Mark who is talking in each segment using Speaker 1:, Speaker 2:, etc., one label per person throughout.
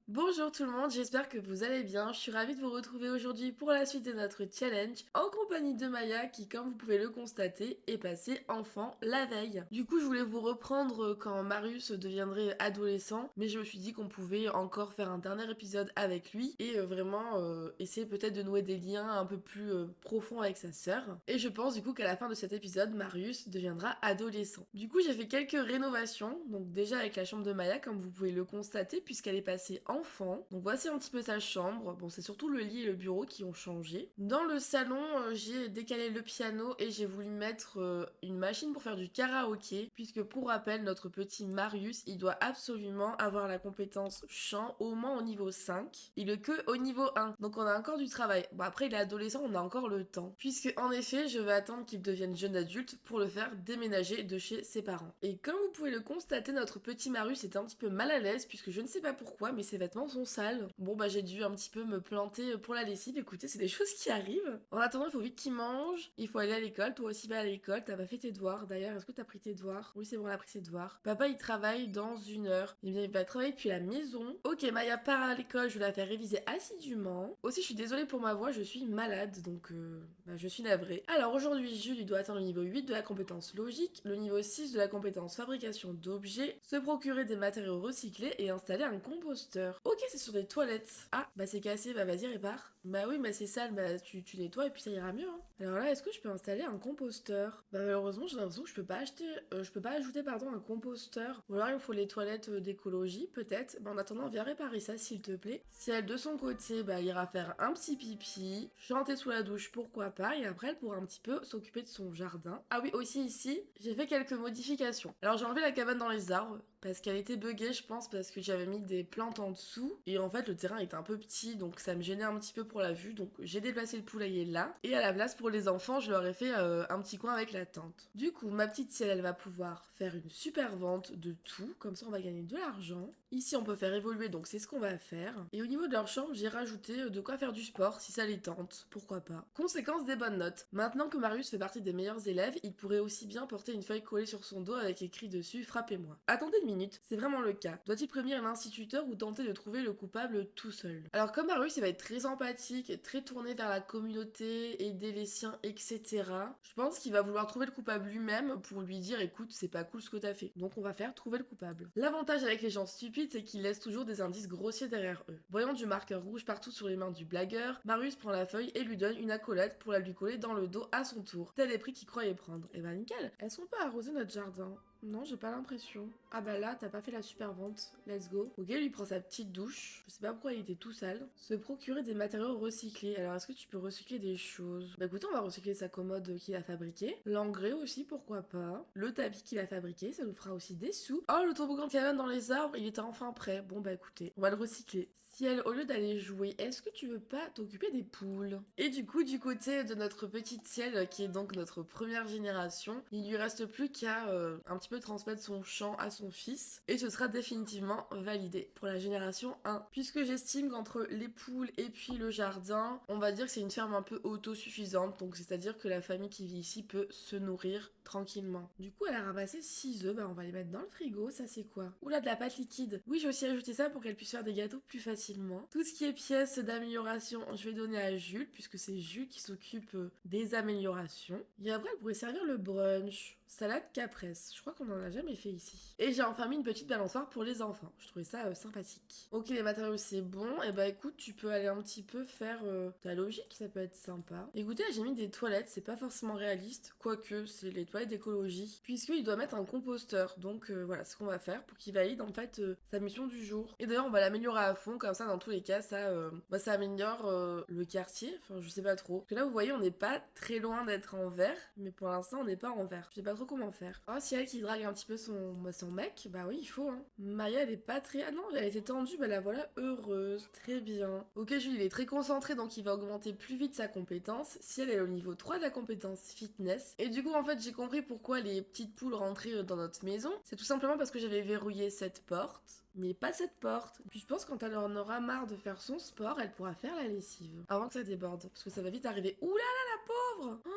Speaker 1: Bonjour tout le monde, j'espère que vous allez bien. Je suis ravie de vous retrouver aujourd'hui pour la suite de notre challenge en compagnie de Maya qui, comme vous pouvez le constater, est passée enfant la veille. Du coup, je voulais vous reprendre quand Marius deviendrait adolescent, mais je me suis dit qu'on pouvait encore faire un dernier épisode avec lui et vraiment essayer peut-être de nouer des liens un peu plus profonds avec sa sœur. Et je pense du coup qu'à la fin de cet épisode, Marius deviendra adolescent. Du coup, j'ai fait quelques rénovations, donc déjà avec la chambre de Maya, comme vous pouvez le constater, puisqu'elle est passée enfant. Donc voici un petit peu sa chambre. Bon, c'est surtout le lit et le bureau qui ont changé. Dans le salon, j'ai décalé le piano et j'ai voulu mettre une machine pour faire du karaoké, puisque pour rappel, notre petit Marius, il doit absolument avoir la compétence chant au moins au niveau 5. Il est que au niveau 1. Donc on a encore du travail. Bon, après, il est adolescent, on a encore le temps. Puisque en effet, je vais attendre qu'il devienne jeune adulte pour le faire déménager de chez ses parents. Et comme vous pouvez le constater, notre petit Marius est un petit peu mal à l'aise, puisque je ne sais pas pourquoi, mais ses vêtements sont sales. Bon, bah j'ai dû un petit peu me planter pour la lessive. Écoutez, c'est des choses qui arrivent. En attendant, il faut vite qu'il mange. Il faut aller à l'école. Toi aussi, va à l'école. T'as pas fait tes devoirs. D'ailleurs, est-ce que t'as pris tes devoirs? Oui, c'est bon, elle a pris ses devoirs. Papa, il travaille dans 1 heure. Eh bien, il va travailler depuis la maison. Ok, Maya part à l'école. Je vais la faire réviser assidûment. Aussi, je suis désolée pour ma voix. Je suis malade, donc je suis navrée. Alors aujourd'hui, Jules, il doit atteindre le niveau 8 de la compétence logique, le niveau 6 de la compétence fabrication d'objets, se procurer des matériaux recyclés et installer un composteur. Ok, c'est sur des toilettes. Ah, bah c'est cassé, bah vas-y, répare. Bah oui, bah c'est sale, bah tu nettoies et puis ça ira mieux. Hein. Alors là, est-ce que je peux installer un composteur? Bah malheureusement, j'ai l'impression que je peux pas acheter, je peux pas ajouter, pardon, un composteur. Ou alors il me faut les toilettes d'écologie, peut-être. Bah en attendant, viens réparer ça, s'il te plaît. Si elle, de son côté, bah ira faire un petit pipi, chanter sous la douche, pourquoi pas, et après elle pourra un petit peu s'occuper de son jardin. Ah oui, aussi ici, j'ai fait quelques modifications. Alors j'ai enlevé la cabane dans les arbres, parce qu'elle était buggée, je pense, parce que j'avais mis des plantes en dessous, et en fait le terrain était un peu petit, donc ça me gênait un petit peu pour la vue, donc j'ai déplacé le poulailler là, et à la place pour les enfants, je leur ai fait un petit coin avec la tente. Du coup, ma petite ciel, elle va pouvoir faire une super vente de tout, comme ça on va gagner de l'argent. Ici, on peut faire évoluer, donc c'est ce qu'on va faire. Et au niveau de leur chambre, j'ai rajouté de quoi faire du sport, si ça les tente, pourquoi pas. Conséquence des bonnes notes. Maintenant que Marius fait partie des meilleurs élèves, il pourrait aussi bien porter une feuille collée sur son dos avec écrit dessus "Frappez-moi". Attendez une minute, c'est vraiment le cas. Doit-il prévenir un instituteur ou tenter de trouver le coupable tout seul? Alors comme Marius, il va être très empathique, très tourné vers la communauté, aider les siens, etc. Je pense qu'il va vouloir trouver le coupable lui-même pour lui dire "Écoute, c'est pas cool ce que t'as fait". Donc on va faire trouver le coupable. L'avantage avec les gens stupides, c'est qu'ils laissent toujours des indices grossiers derrière eux. Voyant du marqueur rouge partout sur les mains du blagueur, Marius prend la feuille et lui donne une accolade pour la lui coller dans le dos à son tour. Tel est pris qu'il croyait prendre. Et bah nickel. Est-ce qu'on peut arroser notre jardin? Non, j'ai pas l'impression. Ah bah là, t'as pas fait la super vente. Let's go. Ok, lui prend sa petite douche. Je sais pas pourquoi il était tout sale. Se procurer des matériaux recyclés. Alors, est-ce que tu peux recycler des choses? Bah écoutez, on va recycler sa commode qu'il a fabriquée. L'engrais aussi, pourquoi pas. Le tapis qu'il a fabriqué, ça nous fera aussi des sous. Oh, le toboggan de cabane dans les arbres, il était enfin prêt. Bon bah écoutez, on va le recycler. Ciel, au lieu d'aller jouer, est-ce que tu veux pas t'occuper des poules? Et du coup, du côté de notre petite Ciel, qui est donc notre première génération, il lui reste plus qu'à un petit peu transmettre son chant à son fils, et ce sera définitivement validé pour la génération 1. Puisque j'estime qu'entre les poules et puis le jardin, on va dire que c'est une ferme un peu autosuffisante, donc c'est-à-dire que la famille qui vit ici peut se nourrir tranquillement. Du coup, elle a ramassé 6 œufs, bah on va les mettre dans le frigo, ça c'est quoi? Oula, de la pâte liquide. Oui, j'ai aussi ajouté ça pour qu'elle puisse faire des gâteaux plus facilement. Tout ce qui est pièces d'amélioration, je vais donner à Jules, puisque c'est Jules qui s'occupe des améliorations. Et après, elle pourrait servir le brunch. Salade caprese, je crois qu'on en a jamais fait ici. Et j'ai enfin mis une petite balançoire pour les enfants. Je trouvais ça sympathique. Ok, les matériaux c'est bon. Et bah écoute, tu peux aller un petit peu faire ta logique, ça peut être sympa. Écoutez, là j'ai mis des toilettes, c'est pas forcément réaliste, quoique c'est les toilettes d'écologie, puisqu'il doit mettre un composteur. Donc voilà ce qu'on va faire pour qu'il valide en fait sa mission du jour. Et d'ailleurs, on va l'améliorer à fond, comme ça dans tous les cas, ça améliore le quartier. Enfin, je sais pas trop. Parce que là, vous voyez, on n'est pas très loin d'être en vert, mais pour l'instant, on n'est pas en vert. Je sais pas trop comment faire. Oh, si elle qui drague un petit peu son mec, bah oui, il faut, hein. Maya, elle est pas très. Ah non, elle était tendue, bah la voilà heureuse. Très bien. Ok, Jules, il est très concentré, donc il va augmenter plus vite sa compétence. Si elle est au niveau 3 de la compétence fitness. Et du coup, en fait, j'ai compris pourquoi les petites poules rentraient dans notre maison. C'est tout simplement parce que j'avais verrouillé cette porte, mais pas cette porte. Puis je pense que quand elle en aura marre de faire son sport, elle pourra faire la lessive. Avant que ça déborde. Parce que ça va vite arriver. Ouh là là, la pauvre! Oh,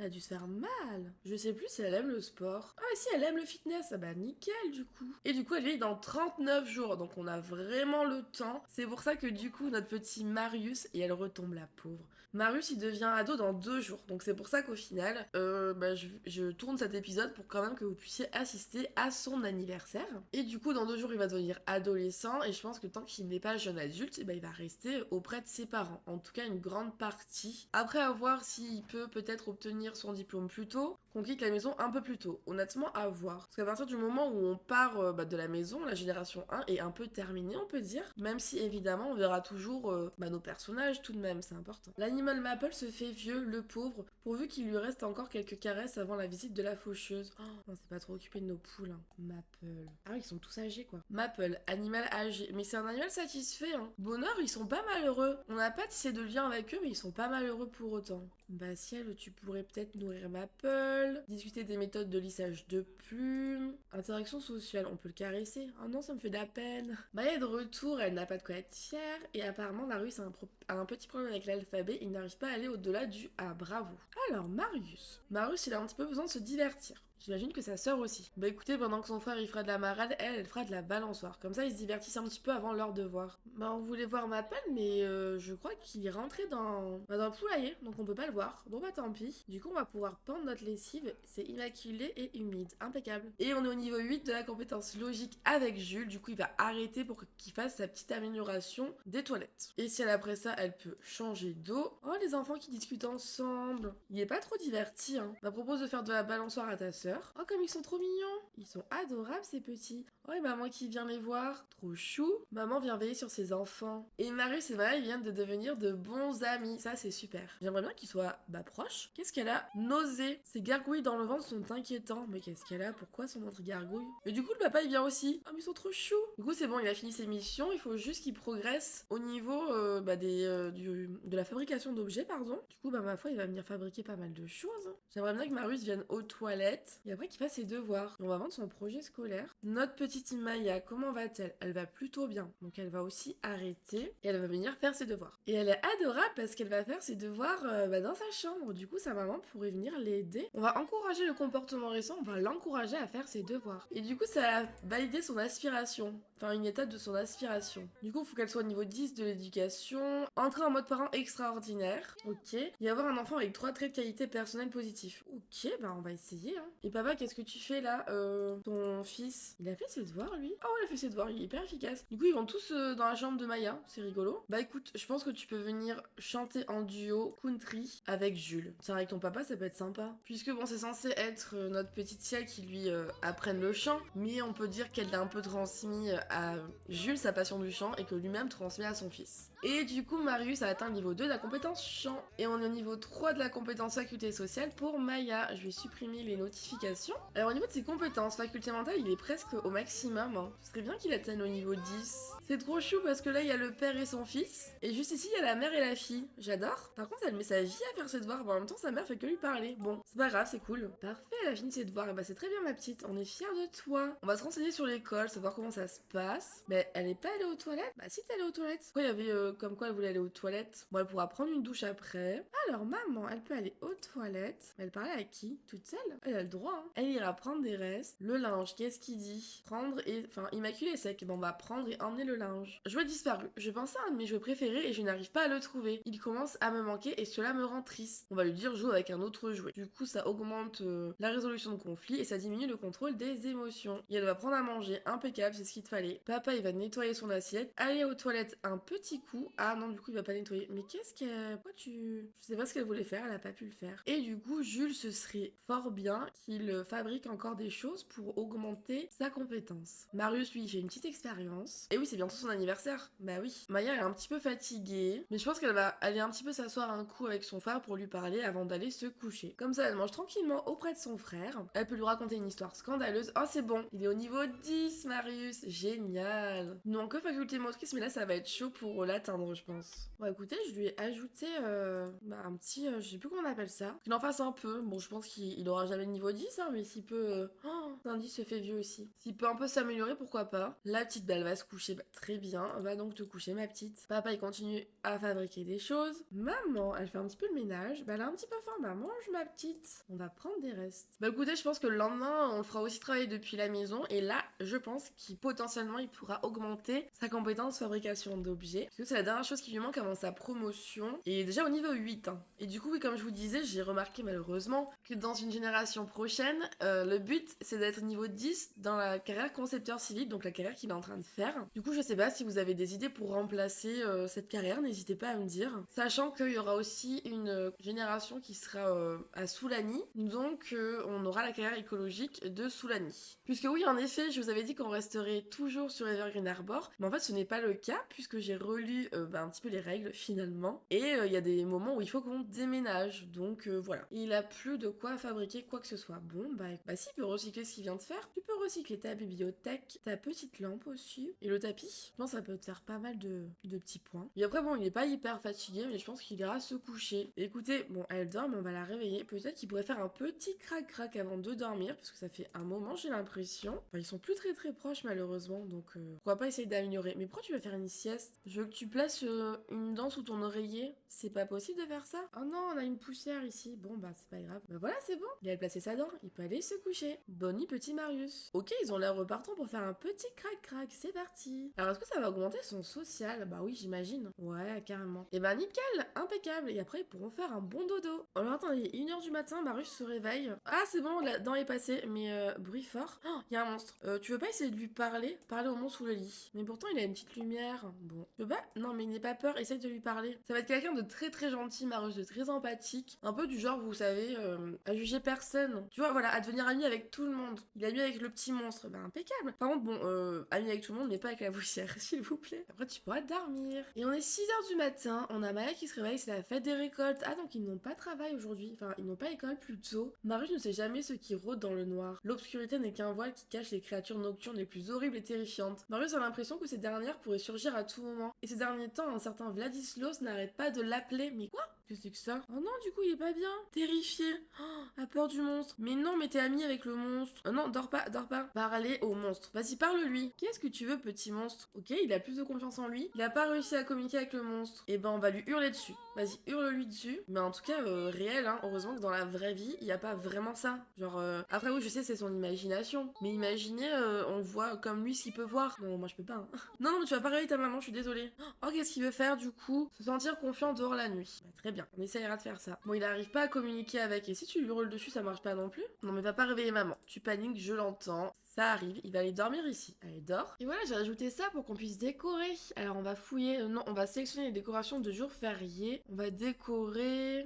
Speaker 1: Elle a dû se faire mal. Je sais plus si elle aime le sport. Ah si, elle aime le fitness. Ah bah nickel du coup. Et du coup, elle vieillit dans 39 jours. Donc on a vraiment le temps. C'est pour ça que du coup, notre petit Marius, et elle retombe la pauvre. Marius, il devient ado dans 2 jours. Donc c'est pour ça qu'au final, je tourne cet épisode pour quand même que vous puissiez assister à son anniversaire. Et du coup, dans 2 jours, il va devenir adolescent. Et je pense que tant qu'il n'est pas jeune adulte, il va rester auprès de ses parents. En tout cas, une grande partie. Après, à voir s'il peut peut-être obtenir son diplôme plus tôt, qu'on quitte la maison un peu plus tôt. Honnêtement, à voir. Parce qu'à partir du moment où on part de la maison, la génération 1 est un peu terminée, on peut dire. Même si, évidemment, on verra toujours nos personnages tout de même, c'est important. L'animal Maple se fait vieux, le pauvre, pourvu qu'il lui reste encore quelques caresses avant la visite de la faucheuse. Oh, on s'est pas trop occupé de nos poules, hein. Maple. Ah oui, ils sont tous âgés, quoi. Maple, animal âgé. Mais c'est un animal satisfait, hein. Bonheur, ils sont pas malheureux. On n'a pas tissé de lien avec eux, mais ils sont pas malheureux pour autant. Bah, ciel, tu pourrais peut-être nourrir Maple, discuter des méthodes de lissage de plumes, interaction sociale, on peut le caresser. Oh non, ça me fait de la peine. Maya est de retour, elle n'a pas de quoi être fière, et apparemment Marius a un petit problème avec l'alphabet, il n'arrive pas à aller au-delà du A, bravo. Alors, Marius. Marius, il a un petit peu besoin de se divertir. J'imagine que sa sœur aussi. Bah écoutez, pendant que son frère il fera de la marade, elle fera de la balançoire. Comme ça, ils se divertissent un petit peu avant leur devoir. Bah on voulait voir Maple, mais je crois qu'il est rentré dans le poulailler, donc on peut pas le voir. Bon bah tant pis. Du coup, on va pouvoir pendre notre lessive. C'est immaculé et humide. Impeccable. Et on est au niveau 8 de la compétence logique avec Jules. Du coup, il va arrêter pour qu'il fasse sa petite amélioration des toilettes. Et si elle après ça, elle peut changer d'eau. Oh, les enfants qui discutent ensemble. Il est pas trop diverti, hein. On va propose de faire de la balançoire à ta sœur. Oh, comme ils sont trop mignons. Ils sont adorables, ces petits. Oh, et maman qui vient les voir. Trop chou. Maman vient veiller sur ses enfants. Et Marius et Maya, ils viennent de devenir de bons amis. Ça, c'est super. J'aimerais bien qu'ils soient, proches. Qu'est-ce qu'elle a? Nausée. Ces gargouilles dans le ventre sont inquiétants. Mais qu'est-ce qu'elle a? Pourquoi son ventre gargouille? Mais du coup, le papa, il vient aussi. Oh, mais ils sont trop choux. Du coup, c'est bon, il a fini ses missions. Il faut juste qu'il progresse au niveau de la fabrication d'objets, pardon. Du coup, ma foi, il va venir fabriquer pas mal de choses. J'aimerais bien que Marius vienne aux toilettes et après qu'il fasse ses devoirs. Et on va vendre son projet scolaire. Notre petite Maya, comment va-t-elle? Elle va plutôt bien. Donc elle va aussi arrêter et elle va venir faire ses devoirs. Et elle est adorable parce qu'elle va faire ses devoirs dans sa chambre. Du coup, sa maman pourrait venir l'aider. On va encourager le comportement récent, on va l'encourager à faire ses devoirs. Et du coup, ça a validé son aspiration. Enfin, une étape de son aspiration. Du coup, il faut qu'elle soit au niveau 10 de l'éducation. Entrer en mode parent extraordinaire. Ok. Et avoir un enfant avec 3 traits de qualité personnelle positifs. Ok, bah on va essayer, hein. Et papa, qu'est-ce que tu fais là? Ton fils, il a fait ses devoirs, lui? Oh, il a fait ses devoirs, il est hyper efficace. Du coup, ils vont tous dans la chambre de Maya, c'est rigolo. Bah écoute, je pense que tu peux venir chanter en duo country avec Jules. Tiens, avec ton papa, ça peut être sympa. Puisque bon, c'est censé être notre petite Sia qui lui apprenne le chant, mais on peut dire qu'elle l'a un peu transmis à Jules sa passion du chant et que lui-même transmet à son fils. Et du coup, Marius a atteint le niveau 2 de la compétence chant. Et on est au niveau 3 de la compétence faculté sociale pour Maya. Je vais supprimer les notifications. Alors au niveau de ses compétences, faculté mentale, il est presque au maximum, hein. Ce serait bien qu'il atteigne au niveau 10. C'est trop chou parce que là, il y a le père et son fils. Et juste ici, il y a la mère et la fille. J'adore. Par contre, elle met sa vie à faire ses devoirs. En même temps, sa mère fait que lui parler. Bon, c'est pas grave, c'est cool. Parfait, elle a fini ses devoirs. Et bah c'est très bien, ma petite. On est fiers de toi. On va se renseigner sur l'école, savoir comment ça se passe. Mais elle est pas allée aux toilettes? Bah si, t'es allée aux toilettes. Pourquoi il y avait comme quoi elle voulait aller aux toilettes? Bon, elle pourra prendre une douche après. Alors, maman, elle peut aller aux toilettes. Mais elle parlait à qui? Toute seule? Elle a le droit, hein. Elle ira prendre des restes. Le linge, qu'est-ce qu'il dit? Prendre et... Enfin, immaculé sec. Bon, on va prendre et emmener le linge. Jouet disparu. Je pensais à un de mes jouets préférés et je n'arrive pas à le trouver. Il commence à me manquer et cela me rend triste. On va lui dire joue avec un autre jouet. Du coup, ça augmente la résolution de conflit et ça diminue le contrôle des émotions. Et elle va prendre à manger. Impeccable, c'est ce qu'il te fallait. Papa, il va nettoyer son assiette. Aller aux toilettes un petit coup. Ah non, du coup, il va pas nettoyer. Mais qu'est-ce qu'elle... Pourquoi tu... Je sais pas ce qu'elle voulait faire, elle a pas pu le faire. Et du coup, Jules, ce serait fort bien qu'il fabrique encore des choses pour augmenter sa compétence. Marius, lui, il fait une petite expérience. Et oui, c'est bientôt son anniversaire. Bah oui. Maya est un petit peu fatiguée, mais je pense qu'elle va aller un petit peu s'asseoir un coup avec son frère pour lui parler avant d'aller se coucher. Comme ça, elle mange tranquillement auprès de son frère. Elle peut lui raconter une histoire scandaleuse. Oh, c'est bon. Il est au niveau 10, Marius. Génial. Non, que faculté motrice, mais là, ça va être chaud pour l'atteindre, je pense. Bon, écoutez, je lui ai ajouté un petit... je sais plus comment on appelle ça. Qu'il en fasse un peu. Bon, je pense qu'il aura jamais le niveau 10, hein, mais s'il peut... Oh, l'indice se fait vieux aussi. S'il peut un peu s'améliorer, pourquoi pas. La petite, elle va se coucher. Bah, très bien, va donc te coucher ma petite. Papa il continue à fabriquer des choses. Maman, elle fait un petit peu le ménage. Bah elle a un petit peu faim, bah mange ma petite. On va prendre des restes. Bah écoutez, je pense que le lendemain, on le fera aussi travailler depuis la maison. Et là, je pense qu'il potentiellement, il pourra augmenter sa compétence fabrication d'objets. Parce que c'est la dernière chose qui lui manque avant sa promotion. Et déjà au niveau 8. Hein. Et du coup, oui, comme je vous disais, j'ai remarqué malheureusement que dans une génération prochaine, le but c'est d'être niveau 10 dans la carrière concepteur civil, donc la carrière qu'il est en train de faire. Du coup, je sais pas si vous avez des idées pour remplacer cette carrière, n'hésitez pas à me dire. Sachant qu'il y aura aussi une génération qui sera à Soulani, donc on aura la carrière écologique de Soulani. Puisque oui, en effet, je vous avais dit qu'on resterait toujours sur Evergreen Arbor, mais en fait ce n'est pas le cas, puisque j'ai relu un petit peu les règles finalement, et il y a des moments où il faut qu'on déménage, donc voilà. Il a plus de quoi fabriquer quoi que ce soit. Bon, bah si, il peut recycler ce qu'il vient de faire. Tu peux recycler ta bibliothèque, ta petite lampe aussi, et le tapis. Je pense que ça peut te faire pas mal de petits points. Et après, bon, il est pas hyper fatigué, mais je pense qu'il ira se coucher. Et écoutez, bon, elle dort, mais on va la réveiller. Peut-être qu'il pourrait faire un petit crac-crac avant de dormir, parce que ça fait un moment, j'ai l'impression. Enfin, ils sont plus très très proches, malheureusement, donc pourquoi pas essayer d'améliorer. Mais pourquoi tu vas faire une sieste? Je veux que tu places une dent sous ton oreiller. C'est pas possible de faire ça? Oh non, on a une poussière ici. Bon, bah, c'est pas grave. Bah voilà, c'est bon. Il a placé sa dent. Il peut aller se coucher. Bonne nuit, petit Marius. Ok, ils ont l'air repartants pour faire un petit crac-crac. C'est parti. Alors, est-ce que ça va augmenter son social? Bah oui, j'imagine. Ouais, carrément. Et bah nickel, impeccable. Et après, ils pourront faire un bon dodo. Alors, attendez, 1h du matin, Marius se réveille. Ah, c'est bon, la dent est passée. Mais bruit fort. Oh, il y a un monstre. Tu veux pas essayer de lui parler? Parler au monstre sous le lit. Mais pourtant, il a une petite lumière. Bon. Tu veux pas? Non, mais il n'est pas peur. Essaye de lui parler. Ça va être quelqu'un de très très gentil, Marius, de très empathique. Un peu du genre, vous savez, à juger personne. Tu vois, voilà, à devenir ami avec tout le monde. Il est ami avec le petit monstre. Bah, impeccable. Par contre, bon, ami avec tout le monde, mais pas avec la poussière, s'il vous plaît. Après, tu pourras dormir. Et on est 6h du matin. On a Maya qui se réveille. C'est la fête des récoltes. Ah, donc ils n'ont pas travail aujourd'hui. Enfin, ils n'ont pas école plutôt. Marius ne sait jamais ce qui rôde dans le noir. L'obscurité n'est qu'un voile qui cache les créatures nocturnes les plus horribles et terrifiantes. Marius a l'impression que ces dernières pourraient surgir à tout moment. Et ces derniers temps, un certain Vladislaus n'arrête pas de l'appeler. Mais quoi? Que c'est que ça? Oh non, du coup, il est pas bien. Terrifié. Oh, a peur du monstre. Mais non, mais t'es ami avec le monstre. Non, dors pas, dors pas. Parlez au monstre. Vas-y, parle-lui. Qu'est-ce que tu veux, petit monstre? Ok, il a plus de confiance en lui. Il a pas réussi à communiquer avec le monstre. Et ben, on va lui hurler dessus. Vas-y, hurle-lui dessus. Mais en tout cas, réel, hein. Heureusement que dans la vraie vie, il y a pas vraiment ça. Genre, après, oui, je sais, c'est son imagination. Mais imaginez, on voit comme lui ce qu'il peut voir. Non, moi, je peux pas. Hein. Non, non, mais tu vas pas réveiller ta maman, je suis désolée. Oh, qu'est-ce qu'il veut faire, du coup? Se sentir confiant dehors la nuit. Bah, très bien, on essayera de faire ça. Bon, il arrive pas à communiquer avec. Et si tu lui hurles dessus, ça marche pas non plus? Non, mais va pas réveiller maman. Tu paniques, je l'entends. Ça arrive, il va aller dormir ici. Allez, dors. Et voilà, j'ai ajouté ça pour qu'on puisse décorer. Alors, on va fouiller. Non, on va sélectionner les décorations de jours fériés. On va décorer.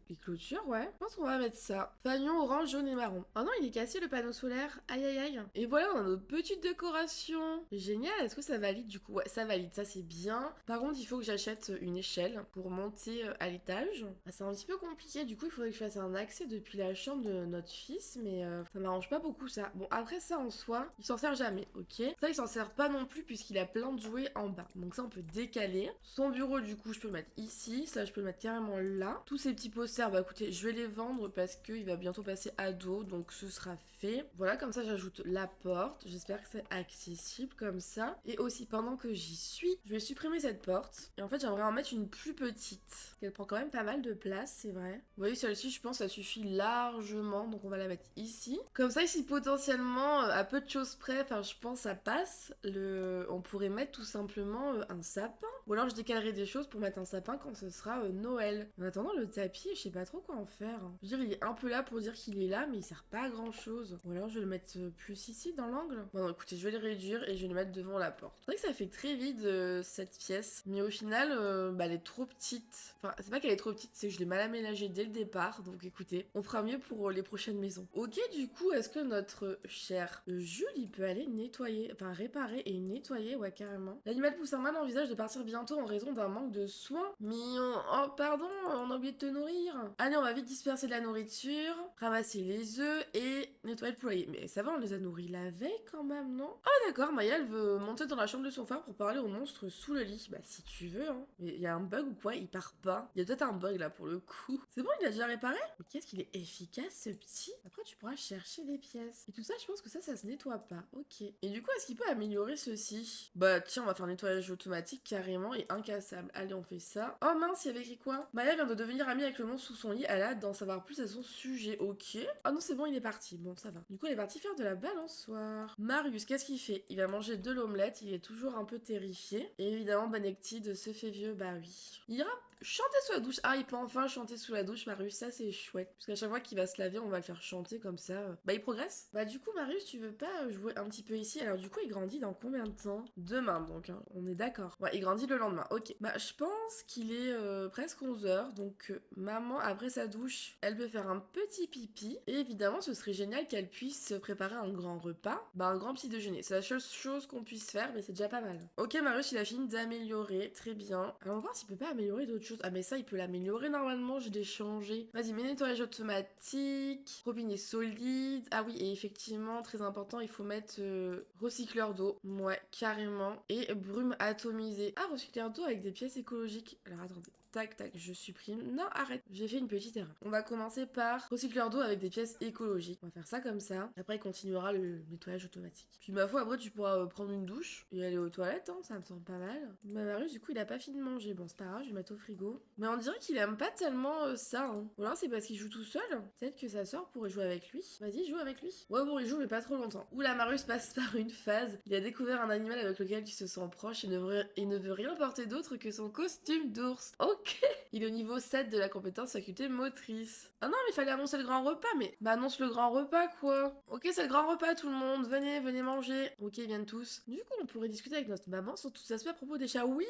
Speaker 1: Les clôtures, ouais. Je pense qu'on va mettre ça. Fagnon orange, jaune et marron. Oh non, il est cassé le panneau solaire. Aïe, aïe, aïe. Et voilà, on a notre petite décoration. Génial. Est-ce que ça valide du coup? Ouais, ça valide. Ça, c'est bien. Par contre, il faut que j'achète une échelle pour monter à l'étage. Ah, c'est un petit peu compliqué. Du coup, il faudrait que je fasse un accès depuis la chambre de notre fils. Mais ça m'arrange pas beaucoup, ça. Bon, après ça, en soi, il s'en sert jamais, ok? Ça, il s'en sert pas non plus puisqu'il a plein de jouets en bas. Donc ça, on peut décaler. Son bureau, du coup, je peux le mettre ici. Ça, je peux le mettre carrément là. Tous ces petits posters, bah écoutez, je vais les vendre parce qu'il va bientôt passer ado. Donc ce sera fait. Voilà, comme ça, j'ajoute la porte. J'espère que c'est accessible comme ça. Et aussi, pendant que j'y suis, je vais supprimer cette porte. Et en fait, j'aimerais en mettre une plus petite. Elle prend quand même pas mal de place, c'est vrai. Vous voyez, celle-ci, je pense, ça suffit largement. Donc on va la mettre ici. Comme ça, ici, potentiellement, à peu de choses près, enfin, je pense, ça passe. On pourrait mettre tout simplement un sapin. Ou alors, je décalerai des choses pour mettre un sapin quand ce sera Noël. En attendant, le tapis, je sais pas trop quoi en faire. Je veux dire, il est un peu là pour dire qu'il est là, mais il sert pas à grand chose. Ou alors, je vais le mettre plus ici, dans l'angle. Bon, non, écoutez, je vais le réduire et je vais le mettre devant la porte. C'est vrai que ça fait très vide, cette pièce. Mais au final, elle est trop petite. Enfin, c'est pas qu'elle est trop petite, c'est que je l'ai mal aménagée dès le départ. Donc, écoutez, on fera mieux pour les prochaines maisons. Ok, du coup, est-ce que notre cher Jules, il peut aller nettoyer, enfin réparer et nettoyer, ouais, carrément. L'animal poussin mal envisage de partir bientôt en raison d'un manque de soins. Mais oh pardon, on a oublié de te nourrir. Allez, on va vite disperser de la nourriture, ramasser les œufs et nettoyer le poulailler. Mais ça va, on les a nourris la veille quand même, non? Oh d'accord, Maya elle veut monter dans la chambre de son frère pour parler au monstre sous le lit. Bah si tu veux, hein. Mais il y a un bug ou quoi? Il part pas. Il y a peut-être un bug là pour le coup. C'est bon, il a déjà réparé? Mais qu'est-ce qu'il est efficace ce petit? Après tu pourras chercher des pièces. Et tout ça, je pense que ça se nettoie pas. Ok. Et du coup, est-ce qu'il peut améliorer ceci? Bah tiens, on va faire un nettoyage automatique carrément et incassable. Allez, on fait ça. Oh mince, il y avait écrit quoi? Maya vient de devenir amie avec le monstre sous son lit. Elle a hâte d'en savoir plus à son sujet. Ok. Ah non, c'est bon, il est parti. Bon, ça va. Du coup, il est parti faire de la balançoire. Marius, qu'est-ce qu'il fait? Il va manger de l'omelette. Il est toujours un peu terrifié. Et évidemment, Banectide se fait vieux. Bah oui. Il ira chanter sous la douche. Ah, il peut enfin chanter sous la douche, Marius. Ça, c'est chouette. Parce qu'à chaque fois qu'il va se laver, on va le faire chanter comme ça. Bah, il progresse. Bah, du coup, Marius, tu veux pas jouer un petit peu ici? Alors, du coup, il grandit dans combien de temps? Demain, donc. Hein. On est d'accord. Ouais, il grandit le lendemain. Ok. Bah, je pense qu'il est presque 11 h. Donc, maman, après sa douche, elle peut faire un petit pipi. Et évidemment, ce serait génial qu'elle puisse préparer un grand repas. Bah, un grand petit déjeuner. C'est la seule chose qu'on puisse faire, mais c'est déjà pas mal. Ok, Marius, il a fini d'améliorer. Très bien. Alors, on va voir s'il peut pas améliorer d'autres choses. Ah, mais ça, il peut l'améliorer normalement. Je l'ai changé. Vas-y, mets nettoyage automatique. Robinet solide. Ah oui, et effectivement, très important, il faut mettre recycleur d'eau. Ouais, carrément. Et brume atomisée. Ah, recycleur d'eau avec des pièces écologiques. Alors, attendez. Tac, tac, je supprime. Non, arrête. J'ai fait une petite erreur. On va commencer par recycleur d'eau avec des pièces écologiques. On va faire ça comme ça. Après, il continuera le nettoyage automatique. Puis, ma foi, après, tu pourras prendre une douche et aller aux toilettes. Hein, ça me semble pas mal. Ma Marius, du coup, il a pas fini de manger. Bon, c'est pas grave, je vais le mettre au frigo. Mais on dirait qu'il aime pas tellement ça. Hein. Ou alors, c'est parce qu'il joue tout seul. Peut-être que sa soeur pourrait jouer avec lui. Vas-y, joue avec lui. Ouais, bon, il joue, mais pas trop longtemps. Oula, Marius passe par une phase. Il a découvert un animal avec lequel il se sent proche et ne veut rien porter d'autre que son costume d'ours. Ok. Il est au niveau 7 de la compétence faculté motrice. Ah non, mais il fallait annoncer le grand repas, mais... Bah annonce le grand repas, quoi. Ok, c'est le grand repas, tout le monde. Venez, venez manger. Ok, ils viennent tous. Du coup, on pourrait discuter avec notre maman sur tout aspect à propos des chats. Oui,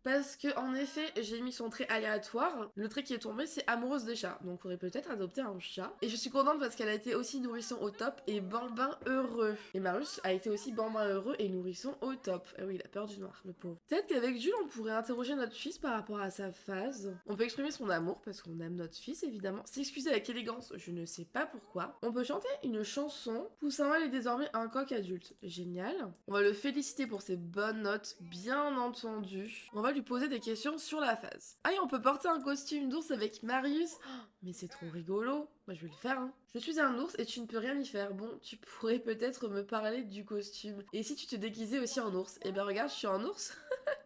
Speaker 1: parce que, en effet, j'ai mis son trait aléatoire. Le trait qui est tombé, c'est amoureuse des chats. Donc, on pourrait peut-être adopter un chat. Et je suis contente parce qu'elle a été aussi nourrisson au top et bambin heureux. Et Marius a été aussi bambin heureux et nourrisson au top. Ah oui, il a peur du noir, le pauvre. Peut-être qu'avec Jules, on pourrait interroger notre fils par rapport à sa phase. On peut exprimer son amour parce qu'on aime notre fils, évidemment. S'excuser avec élégance, je ne sais pas pourquoi. On peut chanter une chanson. Poussin est désormais un coq adulte. Génial. On va le féliciter pour ses bonnes notes, bien entendu. On va lui poser des questions sur la phase. Ah, et on peut porter un costume d'ours avec Marius. Oh, mais c'est trop rigolo. Moi, je vais le faire, hein. Je suis un ours et tu ne peux rien y faire. Bon, tu pourrais peut-être me parler du costume. Et si tu te déguisais aussi en ours? Eh ben regarde, je suis un ours.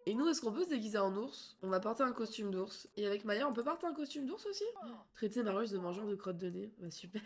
Speaker 1: Et nous, est-ce qu'on peut se déguiser en ours? On va porter un costume d'ours. Et avec Maya, on peut porter un costume d'ours aussi? Traiter Marius de mangeur de crottes de nez. Bah super.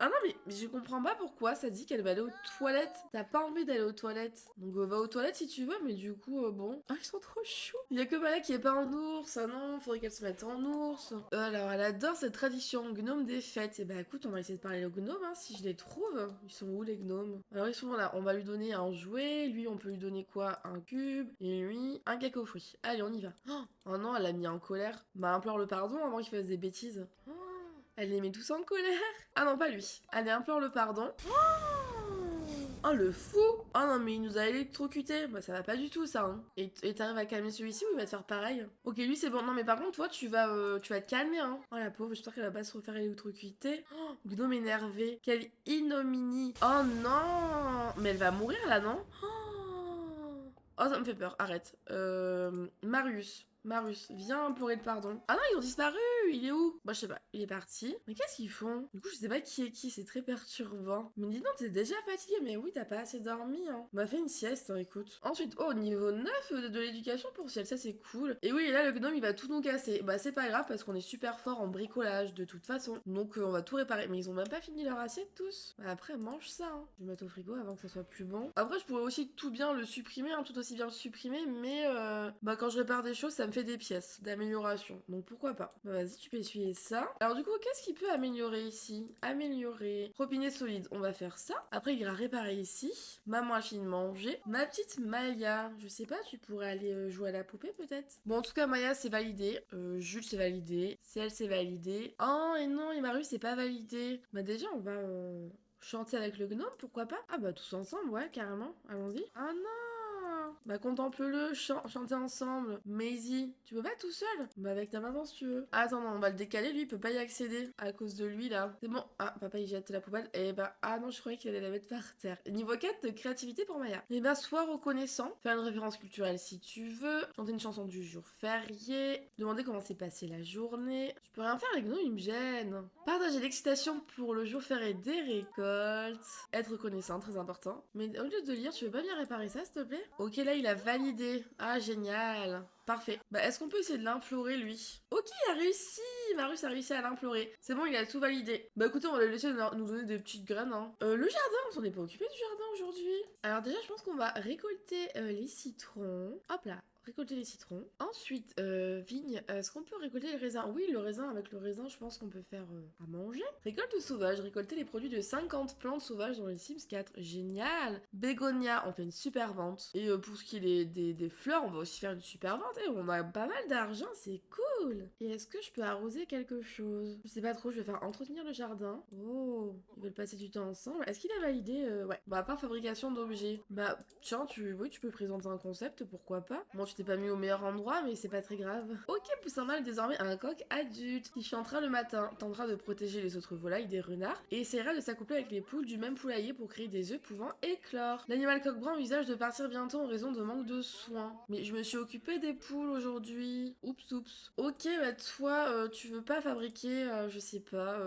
Speaker 1: Ah non, mais je comprends pas pourquoi ça dit qu'elle va aller aux toilettes. T'as pas envie d'aller aux toilettes. Donc va aux toilettes si tu veux, mais du coup, bon. Ah, ils sont trop choux. Il y a que Maya qui est pas en ours. Ah non, faudrait qu'elle se mette en ours. Alors, elle adore cette tradition gnome des fêtes. Et bah écoute, on va essayer de parler aux gnomes, hein, si je les trouve. Ils sont où les gnomes? Alors, ils sont là. On va lui donner un jouet. Lui, on peut lui donner quoi? Un cube. Et lui, un cake aux fruits. Allez, on y va. Oh non, elle l'a mis en colère. Bah, implore le pardon avant qu'il fasse des bêtises. Oh. Elle les met tous en colère. Ah non, pas lui. Allez, implore le pardon. Oh, le fou. Oh non, mais il nous a électrocuté. Bah, ça va pas du tout, ça. Hein. Et t'arrives à calmer celui-ci ou il va te faire pareil? Ok, lui, c'est bon. Non, mais par contre, toi, tu vas te calmer, hein. Oh, la pauvre, j'espère qu'elle va pas se refaire électrocuter. Oh, gnome énervé. Quelle ignominie. Oh non. Mais elle va mourir, là, non? Oh, ça me fait peur. Arrête. Marius, viens implorer le pardon. Ah non, ils ont disparu. Il est où? Bah, je sais pas. Il est parti. Mais qu'est-ce qu'ils font? Du coup, je sais pas qui est qui. C'est très perturbant. Mais dis donc, t'es déjà fatigué. Mais oui, t'as pas assez dormi, hein. On m'a fait une sieste, hein, écoute. Ensuite, oh, niveau 9 de l'éducation pour ciel. Ça, c'est cool. Et oui, et là, le gnome, il va tout nous casser. Bah, c'est pas grave parce qu'on est super fort en bricolage, de toute façon. Donc, on va tout réparer. Mais ils ont même pas fini leur assiette, tous. Bah, après, mange ça, hein. Je vais mettre au frigo avant que ça soit plus bon. Après, je pourrais aussi tout bien le supprimer, hein, tout aussi bien le supprimer. Mais, bah, quand je répare des choses, ça me fait des pièces d'amélioration. Donc pourquoi pas? Bah vas-y, tu peux essuyer ça. Alors du coup, qu'est-ce qu'il peut améliorer ici? Améliorer. Robinet solide, on va faire ça. Après, il ira réparer ici. Maman a fini de manger. Ma petite Maya, je sais pas, tu pourrais aller jouer à la poupée peut-être? Bon, en tout cas, Maya, c'est validé. Jules, c'est validé. Ciel, c'est validé. Oh, et non, et Maru, c'est pas validé. Bah déjà, on va chanter avec le gnome, pourquoi pas? Ah bah tous ensemble, ouais, carrément. Allons-y. Ah non! Bah contemple-le, chantez ensemble. Maisie, tu peux pas tout seul? Bah avec ta maman si tu veux. Attends, non, on va le décaler, lui, il peut pas y accéder à cause de lui là. C'est bon. Ah, papa il jette la poubelle. Et bah, ah non, je croyais qu'il allait la mettre par terre. Niveau 4 de créativité pour Maya. Et bah, sois reconnaissant. Faire une référence culturelle si tu veux. Chanter une chanson du jour férié. Demander comment s'est passée la journée. Je peux rien faire avec nous, il me gêne. Partager l'excitation pour le jour férié des récoltes. Être reconnaissant, très important. Mais au lieu de lire, tu veux pas bien réparer ça, s'il te plaît? Ok, là, il a validé. Ah, génial. Parfait. Bah, est-ce qu'on peut essayer de l'implorer, lui? Ok, il a réussi. Marius a réussi à l'implorer. C'est bon, il a tout validé. Bah, écoutez, on va le laisser nous donner des petites graines, hein. Le jardin, on s'en est pas occupé du jardin aujourd'hui. Alors déjà, je pense qu'on va récolter les citrons. Hop là. Récolter les citrons. Ensuite, vigne. Est-ce qu'on peut récolter les raisins? Oui, le raisin, avec le raisin, je pense qu'on peut faire à manger. Récolte sauvage. Récolter les produits de 50 plantes sauvages dans les Sims 4. Génial. Bégonia, on fait une super vente. Et pour ce qui est des fleurs, on va aussi faire une super vente. Et on a pas mal d'argent, c'est cool. Et est-ce que je peux arroser quelque chose? Je sais pas trop, je vais faire entretenir le jardin. Oh, ils veulent passer du temps ensemble. Est-ce qu'il a validé? Ouais. Bah, à part fabrication d'objets. Bah, tiens, oui, tu peux présenter un concept, pourquoi pas. Bon, tu t'es pas mis au meilleur endroit, mais c'est pas très grave. Ok, Poussin Mâle désormais un coq adulte qui chantera le matin, tentera de protéger les autres volailles des renards et essaiera de s'accoupler avec les poules du même poulailler pour créer des œufs pouvant éclore. L'animal coq brun envisage de partir bientôt en raison de manque de soins. Mais je me suis occupée des poules aujourd'hui. Oups. Ok, bah toi, tu veux pas fabriquer, je sais pas,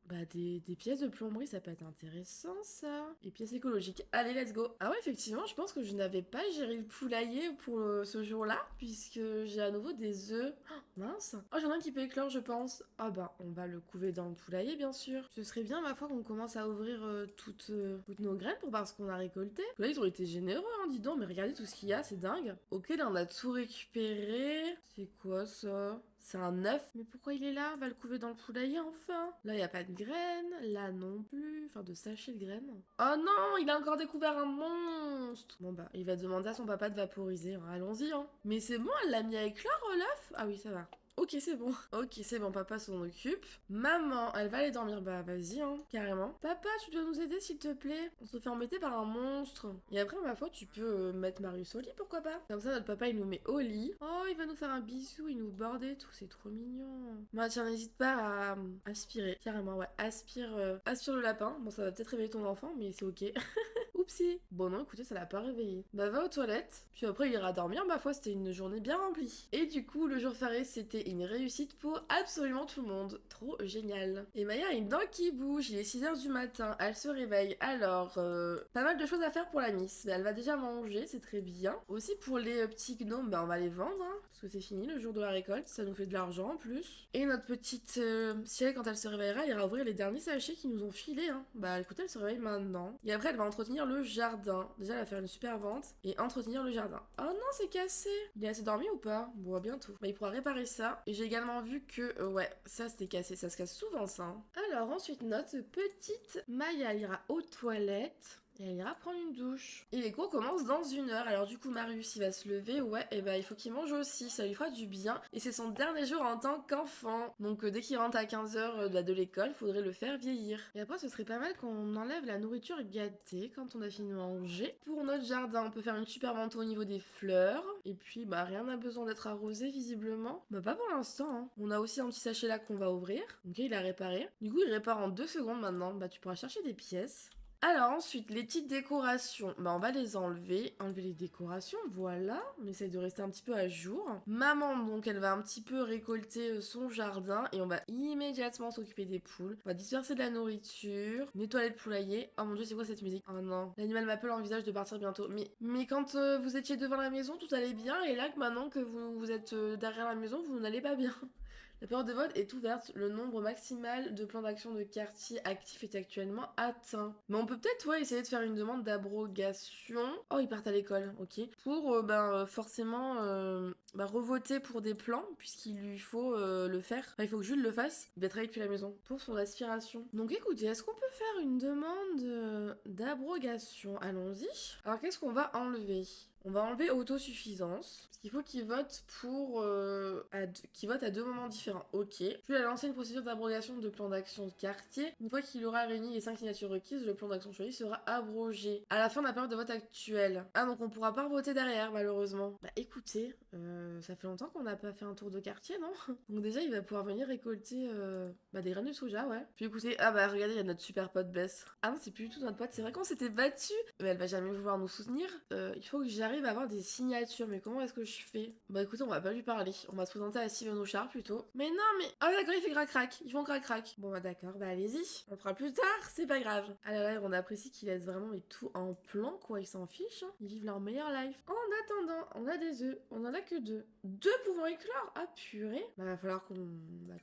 Speaker 1: bah des pièces de plomberie, ça peut être intéressant ça. Et pièces écologiques. Allez, let's go. Ah ouais, effectivement, je pense que je n'avais pas géré le poulailler pour ce jour-là, puisque j'ai à nouveau des œufs. Oh, mince. Oh, j'en ai un qui peut éclore, je pense. Ah bah, on va le couver dans le poulailler, bien sûr. Ce serait bien, ma foi, qu'on commence à ouvrir toutes nos graines pour voir ce qu'on a récolté. Là, ils ont été généreux, hein, dis donc, mais regardez tout ce qu'il y a, c'est dingue. Ok, là, on a tout récupéré. C'est quoi ça? C'est un œuf. Mais pourquoi il est là? On va le couver dans le poulailler enfin. Là, il n'y a pas de graines. Là non plus. Enfin, de sachets de graines. Oh non, il a encore découvert un monstre. Bon bah, il va demander à son papa de vaporiser. Hein. Allons-y, hein. Mais c'est bon, elle l'a mis à éclore, l'œuf? Ah oui, ça va. Ok, c'est bon. Ok, c'est bon, papa s'en occupe. Maman, elle va aller dormir. Bah, vas-y, hein, carrément. Papa, tu dois nous aider, s'il te plaît. On se fait embêter par un monstre. Et après, ma foi, tu peux mettre Marius au lit, pourquoi pas? Comme ça, notre papa, il nous met au lit. Oh, il va nous faire un bisou, il nous borde et tout. C'est trop mignon. Bah, tiens, n'hésite pas à aspirer. Carrément, ouais. Aspire le lapin. Bon, ça va peut-être réveiller ton enfant, mais c'est ok. Oupsie. Bon non, écoutez, ça l'a pas réveillé. Bah va aux toilettes, puis après il ira dormir. Ma foi, c'était une journée bien remplie. Et du coup, le jour férié, c'était une réussite pour absolument tout le monde. Trop génial. Et Maya a une dent qui bouge, il est 6h du matin, elle se réveille. Alors, pas mal de choses à faire pour la miss. Mais elle va déjà manger, c'est très bien. Aussi pour les petits gnomes, bah on va les vendre, hein, parce que c'est fini le jour de la récolte, ça nous fait de l'argent en plus. Et notre petite Ciel, quand elle se réveillera, elle ira ouvrir les derniers sachets qu'ils nous ont filés, hein. Bah écoutez, elle se réveille maintenant. Et après, elle va entretenir le jardin. Déjà, elle va faire une super vente et entretenir le jardin. Oh non, c'est cassé. Il est assez dormi ou pas? Bon, bientôt. Bah, il pourra réparer ça. Et j'ai également vu que, ouais, ça c'était cassé. Ça se casse souvent, ça. Hein. Alors, ensuite, notre petite Maya ira aux toilettes. Et elle ira prendre une douche. Et les cours commencent dans 1 heure. Alors du coup, Marius, il va se lever. Ouais, et bah il faut qu'il mange aussi. Ça lui fera du bien. Et c'est son dernier jour en tant qu'enfant. Donc dès qu'il rentre à 15h de l'école, faudrait le faire vieillir. Et après, ce serait pas mal qu'on enlève la nourriture gâtée quand on a fini de manger. Pour notre jardin, on peut faire une super vente au niveau des fleurs. Et puis, bah rien n'a besoin d'être arrosé visiblement. Bah pas pour l'instant. Hein. On a aussi un petit sachet là qu'on va ouvrir. Ok, il a réparé. Du coup, il répare en 2 secondes maintenant. Bah tu pourras chercher des pièces. Alors ensuite, les petites décorations, bah on va les enlever les décorations, voilà, on essaye de rester un petit peu à jour. Maman, donc, elle va un petit peu récolter son jardin et on va immédiatement s'occuper des poules. On va disperser de la nourriture, nettoyer le poulailler. Oh mon dieu, c'est quoi cette musique? Oh non, l'animal m'appelle, envisage de partir bientôt. Mais quand vous étiez devant la maison, tout allait bien et là, maintenant que vous êtes derrière la maison, vous n'allez pas bien. La période de vote est ouverte, le nombre maximal de plans d'action de quartier actifs est actuellement atteint. Mais on peut peut-être essayer de faire une demande d'abrogation. Oh, ils partent à l'école, ok. Pour forcément revoter pour des plans, puisqu'il lui faut le faire. Enfin, il faut que Jules le fasse. Il va travailler depuis la maison pour son aspiration. Donc écoutez, est-ce qu'on peut faire une demande d'abrogation? Allons-y. Alors qu'est-ce qu'on va enlever? On va enlever autosuffisance. Parce qu'il faut qu'il vote qu'il vote à 2 moments différents. Ok. Je vais lancer une procédure d'abrogation de plan d'action de quartier. Une fois qu'il aura réuni les 5 signatures requises, le plan d'action choisi sera abrogé. À la fin de la période de vote actuelle. Ah, donc on pourra pas voter derrière, malheureusement. Bah écoutez, ça fait longtemps qu'on n'a pas fait un tour de quartier, non? Donc déjà, il va pouvoir venir récolter des graines de soja, ouais. Puis écoutez, ah bah regardez, il y a notre super pote Bess. Ah non, c'est plus du tout notre pote, c'est vrai qu'on s'était battu. Mais elle va jamais vouloir nous soutenir. Il faut que j'arrive à avoir des signatures, mais comment est-ce que je fais? Bah écoutez, on va pas lui parler. On va se présenter à Steven Auchard plutôt. Mais non, mais... Ah d'accord, il fait crac-crac. Ils font crac-crac. Bon bah d'accord, bah allez-y. On fera plus tard, c'est pas grave. Ah là là, on apprécie qu'ils laissent vraiment mais tout en plan, quoi. Ils s'en fichent, hein. Ils vivent leur meilleure life. En attendant, on a des œufs. On en a que 2. 2 pouvant éclore. Ah purée. Bah va falloir qu'on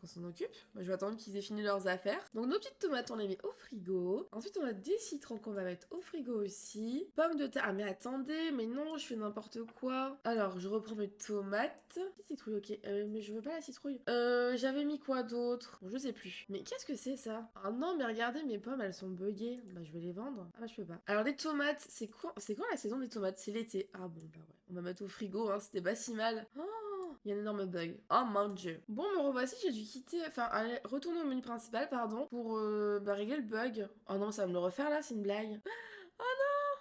Speaker 1: s'en occupe. Bah, je vais attendre qu'ils aient fini leurs affaires. Donc nos petites tomates, on les met au frigo. Ensuite, on a des citrons qu'on va mettre au frigo aussi. Pommes de terre. Ah mais attendez, mais non, je fais n'importe quoi. Alors, je reprends mes tomates. Citrouille, ok. Mais je veux pas la citrouille. J'avais mis quoi d'autre? Bon, je sais plus. Mais qu'est-ce que c'est ça? Ah non, mais regardez, mes pommes, elles sont buggées. Bah, je vais les vendre. Ah bah, je peux pas. Alors, les tomates, c'est quand la saison des tomates? C'est l'été. Ah bon, bah ouais. On va mettre au frigo, hein. C'était pas si mal. Oh, il y a un énorme bug. Oh mon dieu. Bon, me revoici, j'ai dû quitter... Enfin, aller retourner au menu principal, pardon, pour régler le bug. Oh non, ça va me le refaire là, c'est une blague.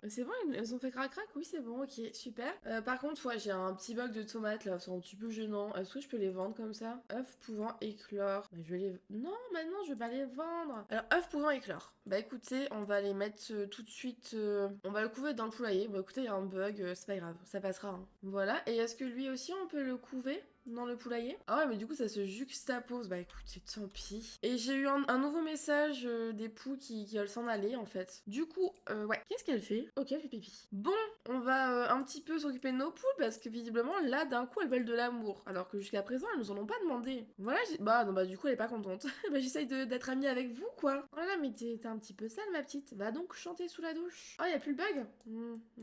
Speaker 1: C'est bon, ils ont fait crac-crac? Oui, c'est bon, ok, super. Par contre, ouais, j'ai un petit bug de tomates là, c'est un petit peu gênant. Est-ce que je peux les vendre comme ça? Œufs pouvant éclore. Bah, je vais les... Non, maintenant, je vais pas les vendre. Alors, œufs pouvant éclore. Bah, écoutez, on va les mettre tout de suite... On va le couver dans le poulailler. Bah, écoutez, il y a un bug, c'est pas grave, ça passera. Hein. Voilà, et est-ce que lui aussi, on peut le couver dans le poulailler? Ah ouais, mais du coup, ça se juxtapose. Bah écoutez, tant pis. Et j'ai eu un nouveau message des poux qui veulent s'en aller, en fait. Du coup, ouais. Qu'est-ce qu'elle fait? Ok, elle fait pipi. Bon, on va un petit peu s'occuper de nos poules, parce que visiblement, là, d'un coup, elles veulent de l'amour. Alors que jusqu'à présent, elles nous en ont pas demandé. Voilà, bah non, bah du coup, elle est pas contente. Bah j'essaye d'être amie avec vous, quoi. Oh là là, mais t'es un petit peu sale, ma petite. Va donc chanter sous la douche. Oh, y a plus le bug?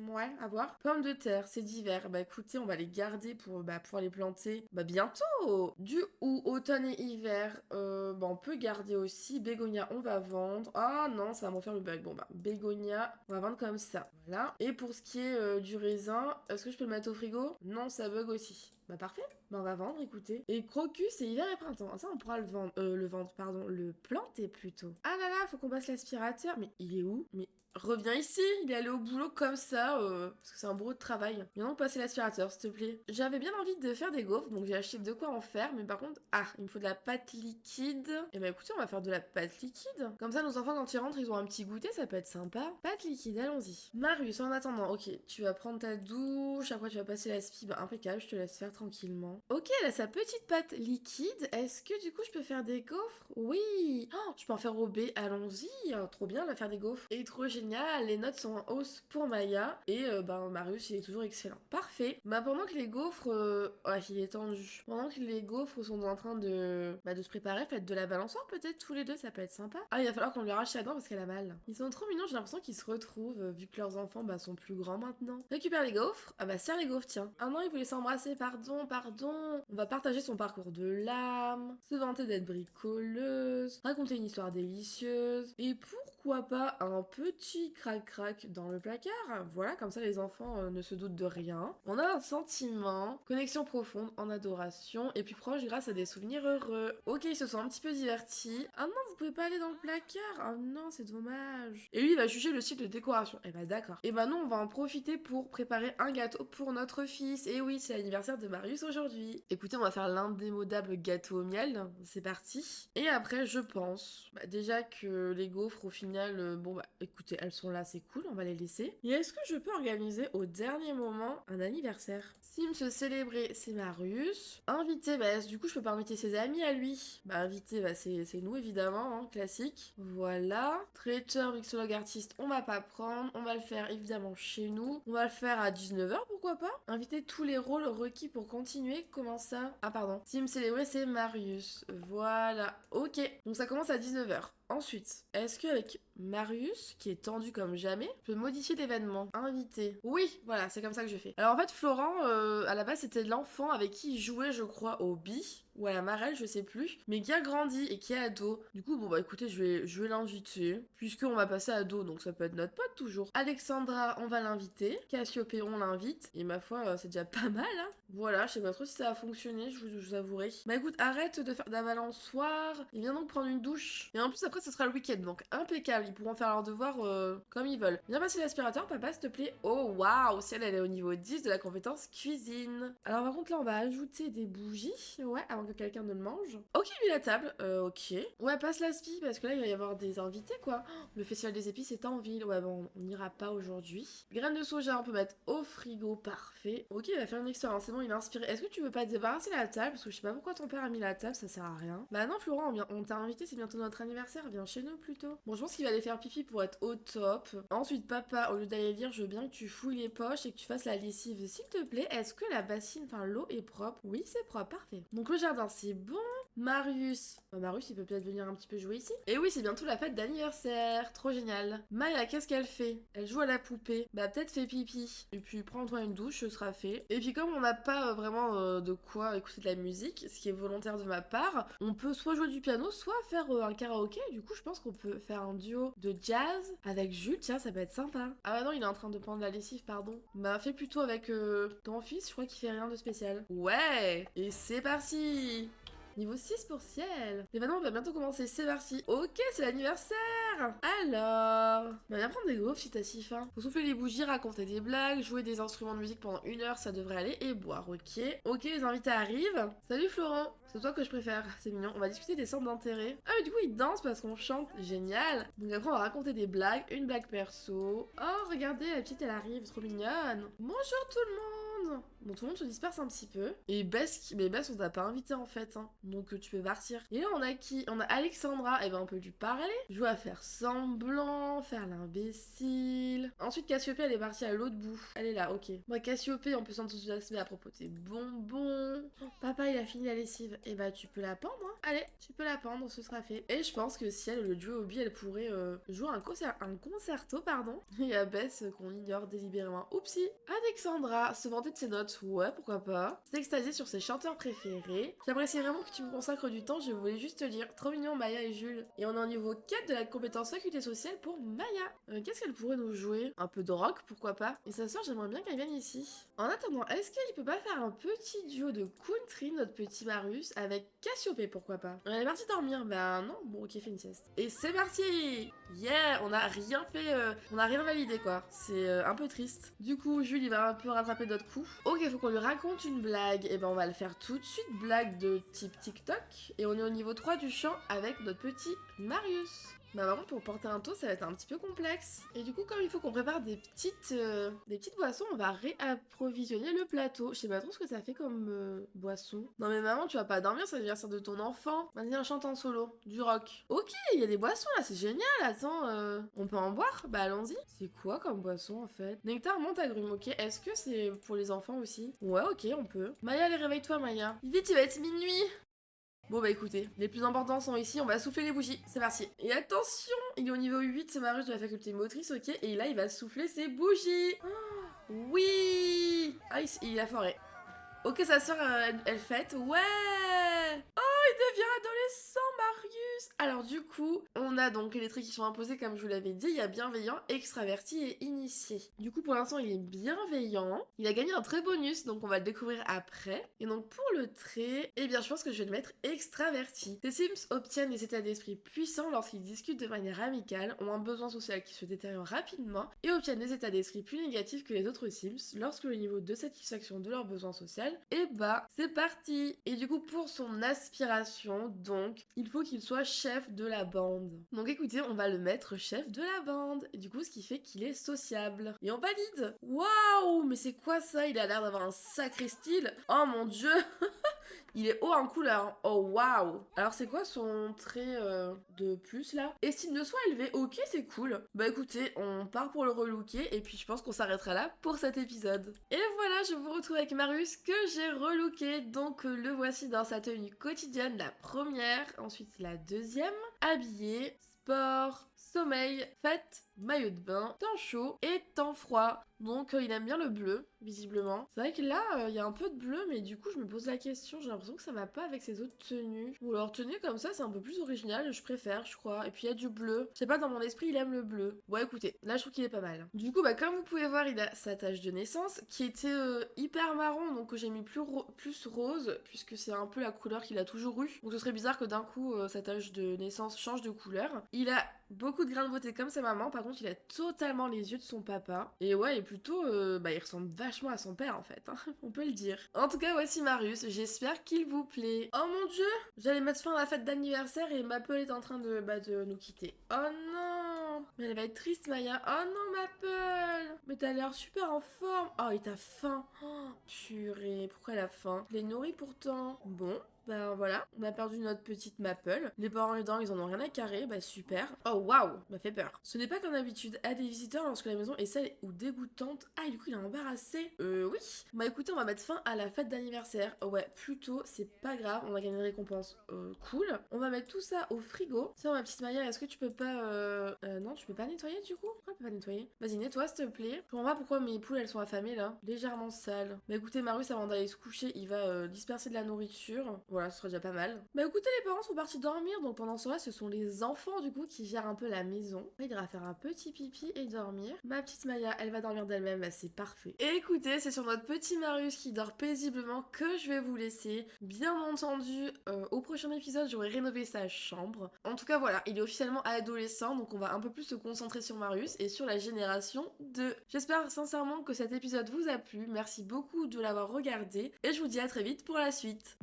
Speaker 1: Ouais, à voir. Pommes de terre, c'est d'hiver. Bah écoutez, on va les garder pour pouvoir les planter. Bah bientôt. Du ou automne et hiver, on peut garder aussi. Bégonia, on va vendre. Ah non, ça va m'en faire le bug. Bon bah, bégonia, on va vendre comme ça. Voilà. Et pour ce qui est du raisin, est-ce que je peux le mettre au frigo? Non, ça bug aussi. Bah parfait. Bah on va vendre, écoutez. Et crocus, c'est hiver et printemps. Ça, on pourra le vendre, pardon. Le planter plutôt. Ah là là, faut qu'on passe l'aspirateur. Mais il est où? Mais reviens ici, il est allé au boulot comme ça, parce que c'est un boulot de travail. Viens donc passer l'aspirateur, s'il te plaît. J'avais bien envie de faire des gaufres, donc j'ai acheté de quoi en faire, mais par contre, il me faut de la pâte liquide. Et bah écoutez, on va faire de la pâte liquide. Comme ça, nos enfants, quand ils rentrent, ils ont un petit goûter, ça peut être sympa. Pâte liquide, allons-y. Marius, en attendant, ok, tu vas prendre ta douche, après tu vas passer l'aspi, bah impeccable, je te laisse faire tranquillement. Ok, elle a sa petite pâte liquide. Est-ce que du coup, je peux faire des gaufres? Oui. Oh, je peux en faire au B, allons-y. Trop bien, elle va faire des gaufres. Et trop génial. Les notes sont en hausse pour Maya et Marius il est toujours excellent. Parfait. Bah pendant que les gaufres, il est tendu. Pendant que les gaufres sont en train de se préparer, faites de la balançoire peut-être tous les deux, ça peut être sympa. Ah il va falloir qu'on lui arrache la dent parce qu'elle a mal. Ils sont trop mignons, j'ai l'impression qu'ils se retrouvent vu que leurs enfants sont plus grands maintenant. Récupère les gaufres. Ah bah serre les gaufres tiens. Ah non il voulait s'embrasser, pardon. On va partager son parcours de l'âme, se vanter d'être bricoleuse, raconter une histoire délicieuse et pourquoi pas un petit crac-crac dans le placard. Voilà, comme ça les enfants ne se doutent de rien. On a un sentiment, connexion profonde en adoration et plus proche grâce à des souvenirs heureux. Ok, ils se sont un petit peu divertis. Ah non, vous pouvez pas aller dans le placard. Ah non, c'est dommage. Et lui, il va juger le style de décoration. Eh bah d'accord. Et bah nous, on va en profiter pour préparer un gâteau pour notre fils. Et oui, c'est l'anniversaire de Marius aujourd'hui. Écoutez, on va faire l'indémodable gâteau au miel. C'est parti. Et après, je pense déjà que les gaufres, au final, écoutez, elles sont là, c'est cool, on va les laisser. Et est-ce que je peux organiser au dernier moment un anniversaire? Sim se célébrer, c'est Marius. Invité, du coup, je peux pas inviter ses amis à lui. Invité, c'est nous, évidemment, hein, classique. Voilà. Traiteur, mixologue, artiste, on va pas prendre. On va le faire, évidemment, chez nous. On va le faire à 19h, pourquoi pas? Inviter tous les rôles requis pour continuer. Comment ça? Ah, pardon. Sim célébrer, c'est Marius. Voilà. Ok. Donc, ça commence à 19h. Ensuite, est-ce qu'avec Marius, qui est tendu comme jamais, je peux modifier l'événement? Invité. Oui, voilà, c'est comme ça que je fais. Alors en fait, Florent, à la base, c'était l'enfant avec qui il jouait, je crois, au bi ou à la marelle, je sais plus, mais qui a grandi et qui est ado. Du coup, bon bah écoutez, je vais l'inviter, puisqu'on va passer ado, donc ça peut être notre pote toujours. Alexandra, on va l'inviter. Cassiopée, on l'invite. Et ma foi, c'est déjà pas mal, hein. Voilà, je sais pas trop si ça a fonctionné, je vous avouerai. Bah écoute, arrête de faire d'avalançoire et viens donc prendre une douche. Et en plus, après, ce sera le week-end, donc impeccable. Ils pourront faire leurs devoirs comme ils veulent. Viens passer l'aspirateur, papa, s'il te plaît. Oh waouh, si elle est au niveau 10 de la compétence cuisine. Alors par contre, là, on va ajouter des bougies, ouais, avant que quelqu'un ne le mange. Ok, lui la table, ok. Ouais, passe l'aspi, parce que là, il va y avoir des invités, quoi. Le festival des épices est en ville. Ouais, bon, on n'ira pas aujourd'hui. Graines de soja, on peut mettre au frigo, parfait. Ok, il va faire une expérience, c'est bon, il est inspiré. Est-ce que tu veux pas débarrasser la table? Parce que je sais pas pourquoi ton père a mis la table, ça sert à rien. Bah non, Florent, on t'a invité, c'est bientôt notre anniversaire, viens chez nous plutôt. Bon, je pense qu'il va aller faire pipi pour être au top. Ensuite, papa, au lieu d'aller lire, je veux bien que tu fouilles les poches et que tu fasses la lessive, s'il te plaît. Est-ce que la bassine, enfin l'eau est propre? Oui, c'est propre, parfait. Donc le jardin, c'est bon. Marius. Marius, il peut peut-être venir un petit peu jouer ici. Et oui, c'est bientôt la fête d'anniversaire. Trop génial. Maya, qu'est-ce qu'elle fait? Elle joue à la poupée. Bah, peut-être fait pipi. Et puis, prends-toi une douche, ce sera fait. Et puis, comme on n'a pas vraiment de quoi écouter de la musique, ce qui est volontaire de ma part, on peut soit jouer du piano, soit faire un karaoké. Du coup, je pense qu'on peut faire un duo de jazz avec Jules. Tiens, ça peut être sympa. Ah bah non, il est en train de prendre la lessive, pardon. Bah, fais plutôt avec ton fils. Je crois qu'il fait rien de spécial. Ouais. Et c'est parti. Niveau 6 pour Ciel. L'événement va bientôt commencer, c'est parti. Ok, c'est l'anniversaire. Alors, bah viens prendre des gaufres si t'as si faim. Faut souffler les bougies, raconter des blagues, jouer des instruments de musique pendant 1 heure, ça devrait aller, et boire, ok. Ok, les invités arrivent. Salut Florent, c'est toi que je préfère, c'est mignon. On va discuter des centres d'intérêt. Ah mais du coup ils dansent parce qu'on chante, génial. Donc après on va raconter des blagues, une blague perso. Oh regardez, la petite elle arrive, trop mignonne. Bonjour tout le monde. Bon, tout le monde se disperse un petit peu. Et Bess, mais Bess, on t'a pas invité en fait, hein. Donc tu peux partir. Et là, on a qui? On a Alexandra. Et ben, on peut lui parler. Jouer à faire semblant, faire l'imbécile. Ensuite, Cassiopée, elle est partie à l'autre bout. Elle est là, ok. Moi, Cassiopée, on peut s'enthousiasmer à propos de tes bonbons. Oh, papa, il a fini la lessive. Et bah, tu peux la pendre, hein. Allez, tu peux la pendre, ce sera fait. Et je pense que si elle, le duo hobby, elle pourrait jouer un concerto, pardon. Il y a Bess qu'on ignore délibérément. Oupsie. Alexandra se vanter de ses notes. Ouais, pourquoi pas. S'extasier sur ses chanteurs préférés. J'apprécie vraiment que tu me consacres du temps, je voulais juste te dire. Trop mignon, Maya et Jules. Et on est au niveau 4 de la compétence faculté sociale pour Maya. Qu'est-ce qu'elle pourrait nous jouer? Un peu de rock, pourquoi pas. Et sa soeur, j'aimerais bien qu'elle vienne ici. En attendant, est-ce qu'il peut pas faire un petit duo de country, notre petit Marius, avec Cassiopée, pourquoi pas? Elle est partie dormir, bah non, bon ok, fais une sieste. Et c'est parti. Yeah, on a rien fait, on a rien validé quoi. C'est un peu triste. Du coup, Jules, il va un peu rattraper d'autres coups. Ok, faut qu'on lui raconte une blague. Et ben on va le faire tout de suite, blague de type TikTok. Et on est au niveau 3 du chant avec notre petit Marius. Bah par contre pour porter un toast ça va être un petit peu complexe. Et du coup comme il faut qu'on prépare des petites boissons, on va réapprovisionner le plateau. Je sais pas trop ce que ça fait comme boisson. Non mais maman tu vas pas dormir, c'est l'anniversaire de ton enfant. Vas-y on chante en solo, du rock. Ok il y a des boissons là, c'est génial, attends, on peut en boire? Bah allons-y. C'est quoi comme boisson en fait? Nectar menthe agrumes, ok. Est-ce que c'est pour les enfants aussi? Ouais ok on peut. Maya allez réveille-toi Maya. Vite il va être minuit. Bon bah écoutez, les plus importants sont ici, on va souffler les bougies, c'est parti. Et attention, il est au niveau 8, c'est Marius de la faculté motrice, ok, et là il va souffler ses bougies. Oh, oui. Ah il a forêt. Ok sa soeur elle fête, ouais. Il devient adolescent, Marius. Alors du coup, on a donc les traits qui sont imposés, comme je vous l'avais dit. Il y a bienveillant, extraverti et initié. Du coup, pour l'instant, il est bienveillant. Il a gagné un trait bonus, donc on va le découvrir après. Et donc pour le trait, eh bien, je pense que je vais le mettre extraverti. Les Sims obtiennent des états d'esprit puissants lorsqu'ils discutent de manière amicale, ont un besoin social qui se détériore rapidement et obtiennent des états d'esprit plus négatifs que les autres Sims lorsque le niveau de satisfaction de leur besoin social est bas. C'est parti. Et du coup, pour son aspiration, donc, il faut qu'il soit chef de la bande. Donc écoutez, on va le mettre chef de la bande. Et du coup, ce qui fait qu'il est sociable. Et on valide. Waouh, mais c'est quoi ça? Il a l'air d'avoir un sacré style. Oh mon dieu. Il est haut en couleur. Oh waouh. Alors c'est quoi son trait de plus là? Estime de soi élevé. Ok, c'est cool. Bah écoutez, on part pour le relooker et puis je pense qu'on s'arrêtera là pour cet épisode. Et voilà, je vous retrouve avec Marius que j'ai relooké. Donc le voici dans sa tenue quotidienne, la première, ensuite la deuxième, habillé sport, sommeil, fête, maillot de bain, temps chaud et temps froid. Donc il aime bien le bleu, visiblement. C'est vrai que là, il y a un peu de bleu, mais du coup, je me pose la question, j'ai l'impression que ça va pas avec ses autres tenues. Ou alors tenue comme ça, c'est un peu plus original, je préfère, je crois. Et puis il y a du bleu. Je sais pas, dans mon esprit, il aime le bleu. Bon, écoutez, là, je trouve qu'il est pas mal. Du coup, bah, comme vous pouvez voir, il a sa tache de naissance, qui était hyper marron, donc j'ai mis plus rose, puisque c'est un peu la couleur qu'il a toujours eu. Donc ce serait bizarre que d'un coup, sa tache de naissance change de couleur. Il a beaucoup de grains de beauté comme sa maman, par contre, il a totalement les yeux de son papa. Et ouais, et plutôt, bah, il ressemble vachement à son père, en fait, hein, on peut le dire. En tout cas, voici Marius, j'espère qu'il vous plaît. Oh mon dieu, j'allais mettre fin à la fête d'anniversaire et Maple est en train de nous quitter. Oh non, mais elle va être triste, Maya. Oh non, Maple, mais t'as l'air super en forme. Oh, et t'as faim. Oh, purée, pourquoi elle a faim? Je l'ai nourrie pourtant. Bon, ben voilà, on a perdu notre petite Maple. Les parents aidants, ils en ont rien à carrer, bah super. Oh waouh, m'a fait peur. Ce n'est pas comme d'habitude à des visiteurs lorsque la maison est sale ou dégoûtante. Ah, et du coup, il est embarrassé. Oui. Bah écoutez, on va mettre fin à la fête d'anniversaire. Ouais, plutôt, c'est pas grave, on va gagner une récompense. Cool. On va mettre tout ça au frigo. Tiens, ma petite Maya, est-ce que tu peux pas... non, tu peux pas nettoyer du coup? Pourquoi tu peux pas nettoyer? Vas-y, nettoie s'il te plaît. Je comprends pas pourquoi mes poules, elles sont affamées là. Légèrement sales. Bah écoutez, Marius, avant d'aller se coucher, il va disperser de la nourriture. Voilà, ce serait déjà pas mal. Bah écoutez, les parents sont partis dormir, donc pendant ce temps-là, ce sont les enfants du coup qui gèrent un peu la maison. Il ira faire un petit pipi et dormir. Ma petite Maya, elle va dormir d'elle-même, bah, c'est parfait. Et écoutez, c'est sur notre petit Marius qui dort paisiblement que je vais vous laisser. Bien entendu, au prochain épisode, j'aurai rénové sa chambre. En tout cas, voilà, il est officiellement adolescent, donc on va un peu plus se concentrer sur Marius et sur la génération 2. J'espère sincèrement que cet épisode vous a plu. Merci beaucoup de l'avoir regardé et je vous dis à très vite pour la suite.